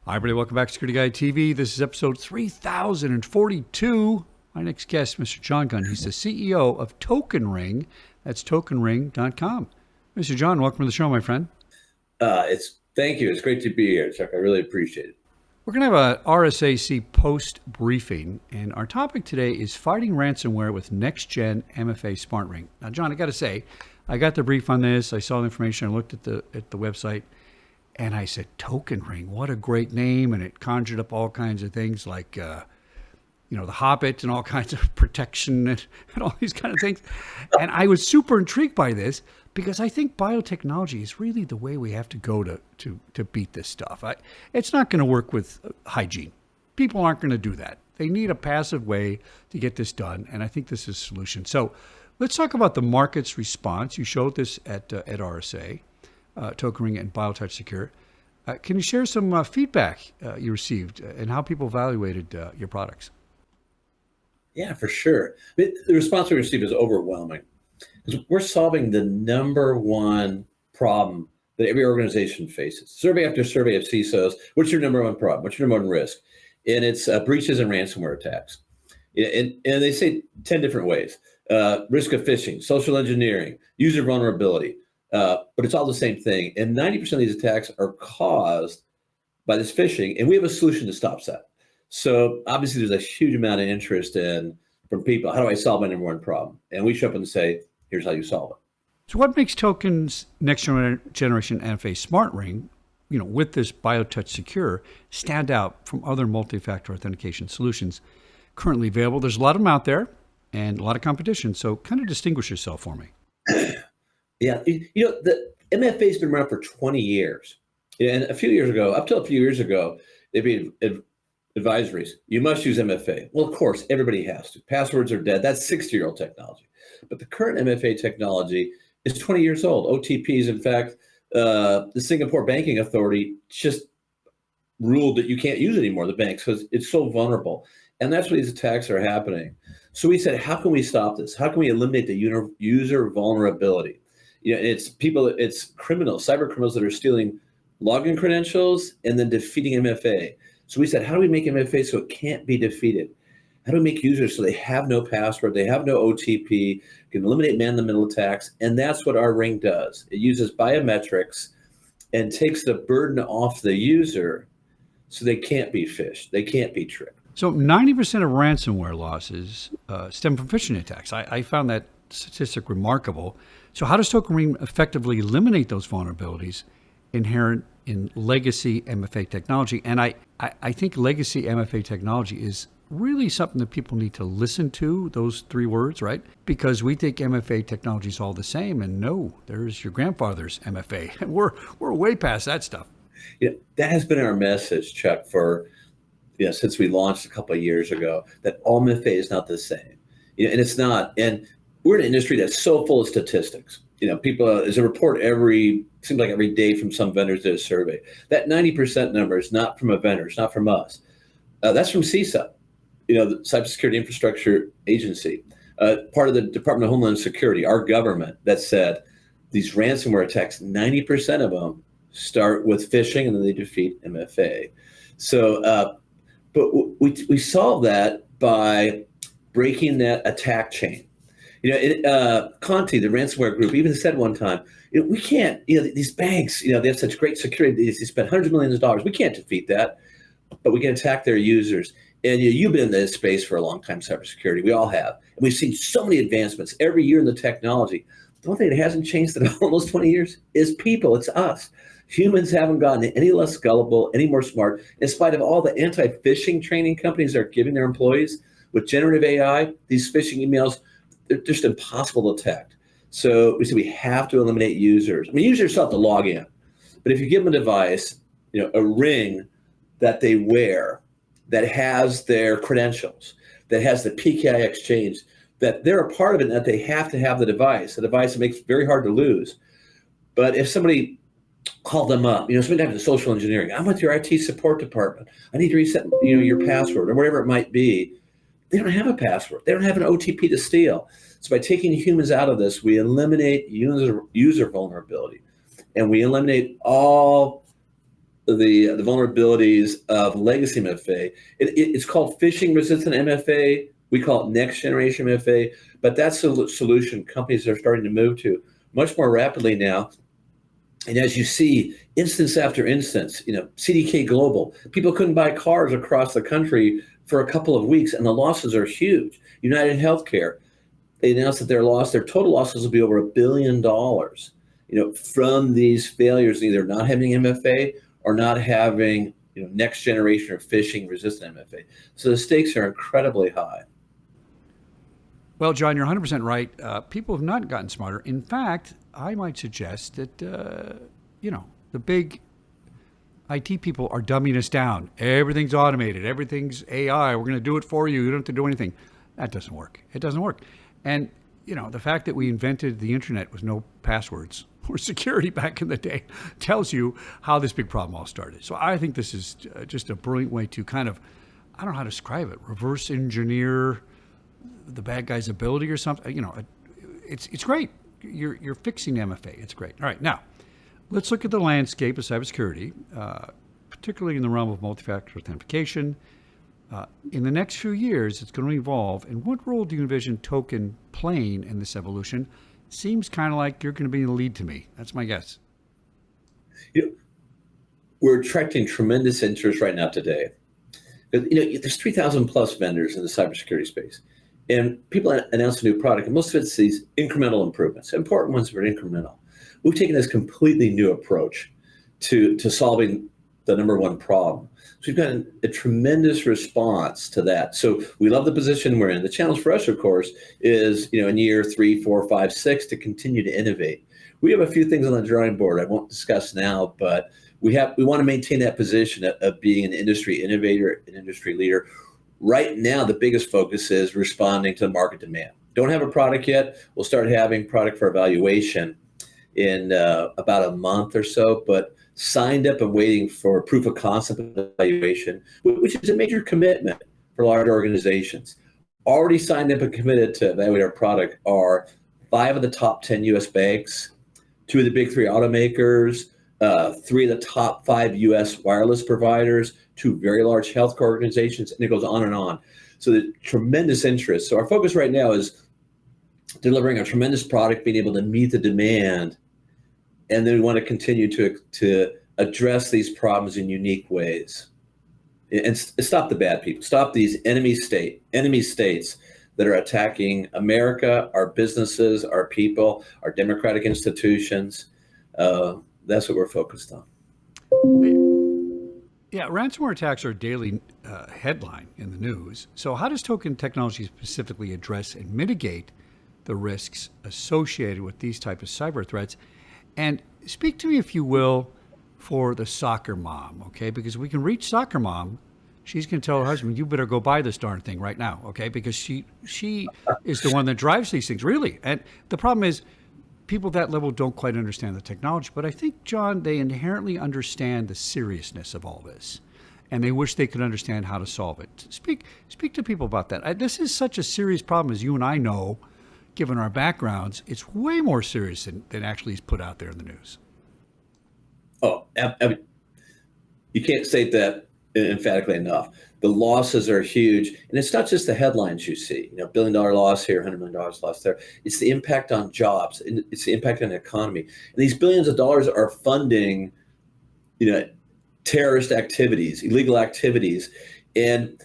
Hi, everybody. Welcome back to Security Guy TV. This is episode 3042. My next guest, Mr. John Gunn. He's the CEO of Token Ring. That's tokenring.com. Mr. John, welcome to the show, my friend. Thank you. It's great to be here, Chuck. I really appreciate it. We're going to have a RSAC post briefing, and our topic today is fighting ransomware with Next-Gen MFA Smart Ring. Now, John, I got to say, I got the brief on this. I saw the information. I looked at the website. And I said, Token Ring, what a great name. And it conjured up all kinds of things like, the Hobbit and all kinds of protection and all these kind of things. And I was super intrigued by this because I think biotechnology is really the way we have to go to beat this stuff. It's not going to work with hygiene. People aren't going to do that. They need a passive way to get this done. And I think this is a solution. So let's talk about the market's response. You showed this at RSA. Token Ring and BioTouch. Can you share some feedback you received and how people evaluated your products? Yeah, for sure. The response we received is overwhelming because we're solving the number one problem that every organization faces. Survey after survey of CISOs, what's your number one problem? What's your number one risk? And it's breaches and ransomware attacks. And they say 10 different ways. Risk of phishing, social engineering, user vulnerability. But it's all the same thing. And 90% of these attacks are caused by this phishing. And we have a solution to stop that. So obviously there's a huge amount of interest from people. How do I solve my number one problem? And we show up and say, here's how you solve it. So what makes Token's Next-Generation MFA Smart Ring, with this BioTouch Secure, stand out from other multi-factor authentication solutions currently available? There's a lot of them out there and a lot of competition. So kind of distinguish yourself for me. Yeah, the MFA has been around for 20 years. And up to a few years ago, there'd be advisories. You must use MFA. Well, of course, everybody has to. Passwords are dead. That's 60-year-old technology. But the current MFA technology is 20 years old. OTPs, in fact, the Singapore Banking Authority just ruled that you can't use it anymore, the banks, because it's so vulnerable. And that's where these attacks are happening. So we said, how can we stop this? How can we eliminate the user vulnerability? It's criminals, cyber criminals that are stealing login credentials and then defeating MFA. So we said, how do we make MFA so it can't be defeated? How do we make users so they have no password, they have no OTP, can eliminate man-in-the-middle attacks? And that's what our ring does. It uses biometrics and takes the burden off the user so they can't be phished, they can't be tricked. So 90% of ransomware losses stem from phishing attacks. I found that statistic remarkable. So how does Token Ring effectively eliminate those vulnerabilities inherent in legacy MFA technology? And I think legacy MFA technology is really something that people need to listen to, those three words, right? Because we think MFA technology is all the same, and no, there's your grandfather's MFA. And we're way past that stuff. That has been our message, Chuck, since we launched a couple of years ago, that all MFA is not the same. And it's not. And we're in an industry that's so full of statistics. People, there's a report seems like every day from some vendors did a survey. That 90% number is not from a vendor, it's not from us. That's from CISA, the Cybersecurity Infrastructure Agency, part of the Department of Homeland Security, our government, that said these ransomware attacks, 90% of them start with phishing and then they defeat MFA. So, but we solve that by breaking that attack chain. Conti, the ransomware group, even said one time, we can't, these banks, they have such great security, they spend hundreds of millions of dollars. We can't defeat that, but we can attack their users. And you've been in this space for a long time, cybersecurity. We all have. And we've seen so many advancements every year in the technology. The one thing that hasn't changed in almost 20 years is people. It's us. Humans haven't gotten any less gullible, any more smart, in spite of all the anti-phishing training companies are giving their employees. With generative AI, these phishing emails, they're just impossible to detect. So we said we have to eliminate users. Users still have to log in, but if you give them a device, a ring that they wear that has their credentials, that has the PKI exchange, that they're a part of it, and that they have to have the device that makes it very hard to lose. But if somebody called them up, sometimes it's social engineering. I'm with your IT support department. I need to reset, your password or whatever it might be. They don't have a password. They don't have an OTP to steal. So by taking humans out of this, we eliminate user vulnerability, and we eliminate all the vulnerabilities of legacy MFA. It's called phishing resistant MFA. We call it Next-Generation MFA, but that's the solution companies are starting to move to much more rapidly now. And as you see, instance after instance, CDK Global, people couldn't buy cars across the country for a couple of weeks, and the losses are huge. United Healthcare, they announced that their total losses will be over $1 billion, from these failures, either not having MFA or not having, next generation or phishing resistant MFA. So the stakes are incredibly high. Well, John, you're 100% right. People have not gotten smarter. In fact, I might suggest that, the big IT people are dumbing us down. Everything's automated. Everything's AI. We're going to do it for you. You don't have to do anything. That doesn't work. It doesn't work. And, the fact that we invented the internet with no passwords or security back in the day tells you how this big problem all started. So I think this is just a brilliant way to kind of, I don't know how to describe it, reverse engineer the bad guy's ability or something. It's great. You're fixing MFA. It's great. All right, now let's look at the landscape of cybersecurity, particularly in the realm of multi-factor authentication. In the next few years, it's going to evolve. And what role do you envision token playing in this evolution? Seems kind of like you're going to be in the lead to me. That's my guess. We're attracting tremendous interest right now today. There's 3,000 plus vendors in the cybersecurity space. And people announce a new product, and most of it's these incremental improvements, important ones, but incremental. We've taken this completely new approach to solving the number one problem. So we've got a tremendous response to that. So we love the position we're in. The challenge for us, of course, is in year 3, 4, 5, 6 to continue to innovate. We have a few things on the drawing board I won't discuss now, but we want to maintain that position of being an industry innovator, an industry leader. Right now, the biggest focus is responding to market demand. Don't have a product yet. We'll start having product for evaluation in about a month or so, but signed up and waiting for proof of concept evaluation, which is a major commitment for large organizations. Already signed up and committed to evaluate our product are 5 of the top 10 US banks, 2 of the big 3 automakers, 3 of the top 5 US wireless providers, 2 very large healthcare organizations, and it goes on and on. So the tremendous interest. So our focus right now is delivering a tremendous product, being able to meet the demand, and then we want to continue to address these problems in unique ways. And stop the bad people, stop these enemy states that are attacking America, our businesses, our people, our democratic institutions. That's what we're focused on. Yeah, ransomware attacks are a daily headline in the news. So how does token technology specifically address and mitigate the risks associated with these types of cyber threats? And speak to me, if you will, for the soccer mom, okay? Because we can reach soccer mom. She's going to tell her husband, you better go buy this darn thing right now, okay? Because she is the one that drives these things, really. And the problem is people at that level don't quite understand the technology. But I think, John, they inherently understand the seriousness of all this. And they wish they could understand how to solve it. Speak to people about that. This is such a serious problem, as you and I know, given our backgrounds. It's way more serious than actually is put out there in the news. Oh, you can't state that emphatically enough. The losses are huge, and it's not just the headlines you see. $1 billion loss here, $100 million loss there. It's the impact on jobs, and it's the impact on the economy. And these billions of dollars are funding, terrorist activities, illegal activities, and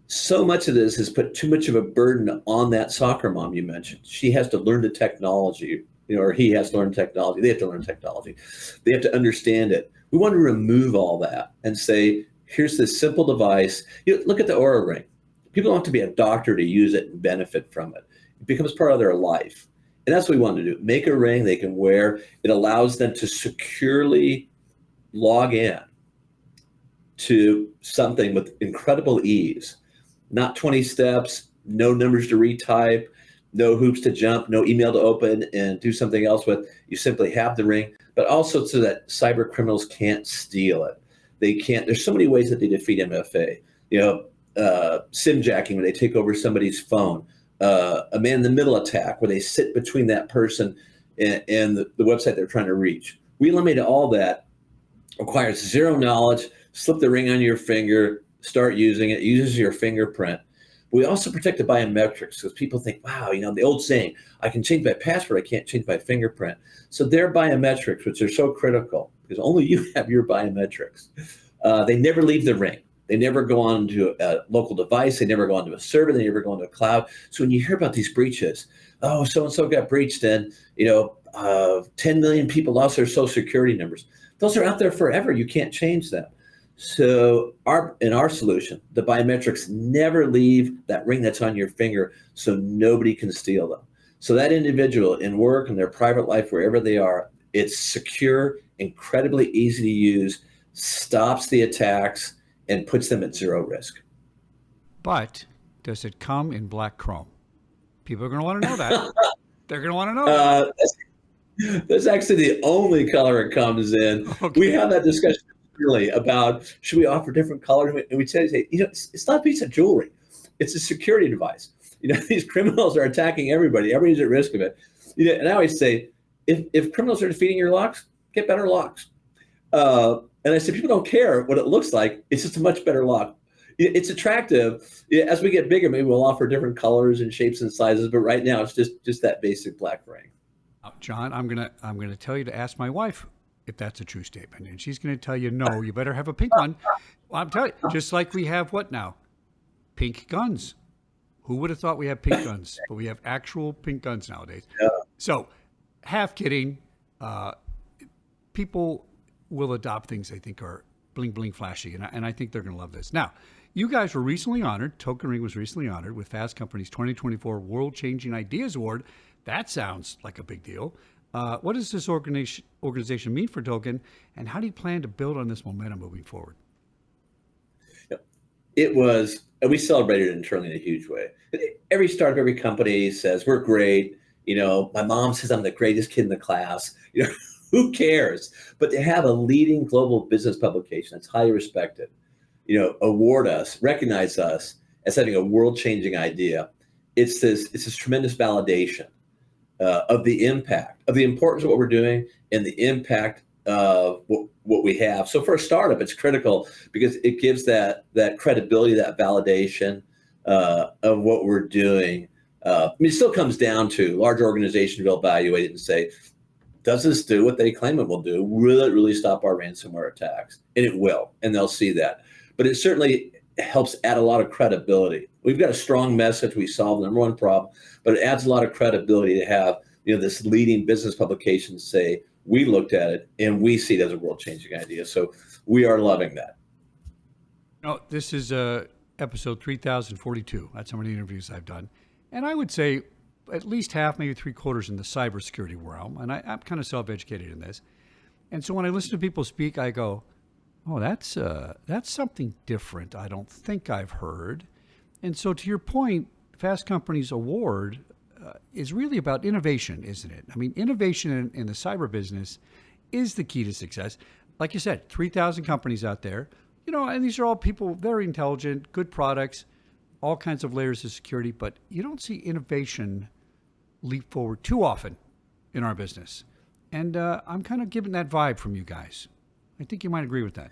so much of this has put too much of a burden on that soccer mom you mentioned. She has to learn the technology, or he has to learn technology. They have to learn technology. They have to understand it. We want to remove all that and say, here's this simple device. Look at the Oura Ring. People don't have to be a doctor to use it and benefit from it. It becomes part of their life. And that's what we want to do. Make a ring they can wear. It allows them to securely log in to something with incredible ease. Not 20 steps, no numbers to retype, no hoops to jump, no email to open and do something else with. You simply have the ring, but also so that cyber criminals can't steal it. They can't. There's so many ways that they defeat MFA. SIM jacking, where they take over somebody's phone, a man-in-the-middle attack, where they sit between that person and the website they're trying to reach. We eliminated all that requires zero knowledge. Slip the ring on your finger, start using it, uses your fingerprint. We also protect the biometrics because people think, wow, the old saying, I can change my password, I can't change my fingerprint. So their biometrics, which are so critical because only you have your biometrics, they never leave the ring. They never go onto a local device. They never go onto a server. They never go onto a cloud. So when you hear about these breaches, oh, so-and-so got breached and, 10 million people lost their social security numbers. Those are out there forever. You can't change them. So in our solution, the biometrics never leave that ring that's on your finger, so nobody can steal them. So that individual in work and their private life, wherever they are, it's secure, incredibly easy to use, stops the attacks, and puts them at zero risk. But does it come in black chrome? People are going to want to know that. They're going to want to know that. That's actually the only color it comes in. Okay. We have that discussion really about should we offer different colors, and we say, it's not a piece of jewelry, it's a security device. These criminals are attacking everybody. Everybody's at risk of it. And I always say, if criminals are defeating your locks, get better locks. And I said, people don't care what it looks like. It's just a much better lock. It's attractive. As we get bigger, maybe we'll offer different colors and shapes and sizes. But right now, it's just that basic black ring. John, I'm gonna tell you to ask my wife if that's a true statement, and she's gonna tell you no. You better have a pink one. Well, I'm telling you, just like we have what now? Pink guns. Who would have thought we have pink guns? But we have actual pink guns nowadays. Yeah. So, half kidding. People will adopt things they think are bling bling flashy, and I think they're going to love this. Now, you guys were recently honored. Token Ring was recently honored with Fast Company's 2024 World Changing Ideas Award. That sounds like a big deal. What does this organization mean for Token, and how do you plan to build on this momentum moving forward? It was, and we celebrated it internally in a huge way. Every startup, every company says, we're great. My mom says I'm the greatest kid in the class. Who cares? But to have a leading global business publication that's highly respected, award us, recognize us as having a world-changing idea, it's this tremendous validation of the impact, of the importance of what we're doing, and the impact of what we have. So for a startup, it's critical because it gives that credibility, that validation of what we're doing. It still comes down to large organizations will evaluate it and say, does this do what they claim it will do? Will it really stop our ransomware attacks? And it will, and they'll see that. But it certainly helps add a lot of credibility. We've got a strong message. We solve the number one problem, but it adds a lot of credibility to have this leading business publication say, we looked at it and we see it as a world-changing idea. So we are loving that. This is episode 3042. That's how many interviews I've done. And I would say at least half, maybe three quarters in the cybersecurity realm. And I'm kind of self-educated in this. And so when I listen to people speak, I go, oh, that's something different I don't think I've heard. And so to your point, Fast Company's award is really about innovation, isn't it? I mean, innovation in the cyber business is the key to success. Like you said, 3,000 companies out there, and these are all people, very intelligent, good products, all kinds of layers of security, but you don't see innovation leap forward too often in our business. And I'm kind of getting that vibe from you guys. I think you might agree with that.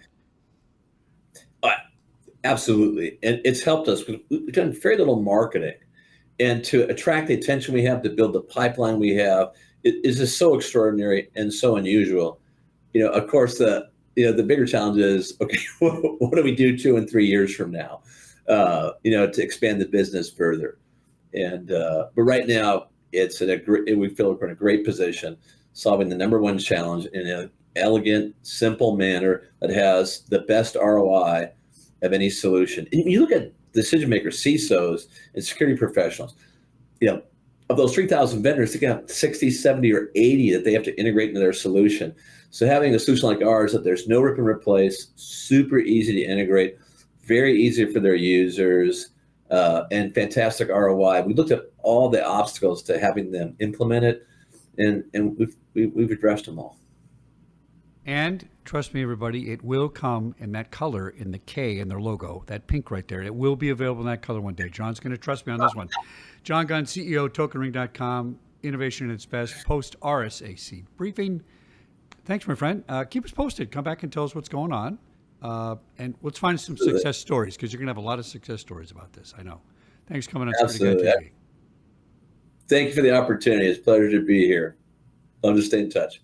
Absolutely. And it's helped us. We've done very little marketing. And to attract the attention we have, to build the pipeline we have, it is just so extraordinary and so unusual. Of course, the bigger challenge is, okay, what do we do 2 and 3 years from now, to expand the business further? And but right now, we feel we're in a great position, solving the number one challenge in an elegant, simple manner that has the best ROI of any solution. And you look at decision makers, CISOs, and security professionals, of those 3,000 vendors, they got 60, 70, or 80 that they have to integrate into their solution. So having a solution like ours that there's no rip and replace, super easy to integrate, very easy for their users, and fantastic ROI. We looked at all the obstacles to having them implement it, and we've addressed them all. And trust me, everybody, it will come in that color in the K in their logo, that pink right there. It will be available in that color one day. John's going to trust me on this one. John Gunn, CEO, tokenring.com, innovation at its best, post RSAC briefing. Thanks, my friend. Keep us posted. Come back and tell us what's going on. And let's find some success stories because you're going to have a lot of success stories about this. I know. Thanks for coming on Security Guy Absolutely. TV. Thank you for the opportunity. It's a pleasure to be here. I'll just stay in touch.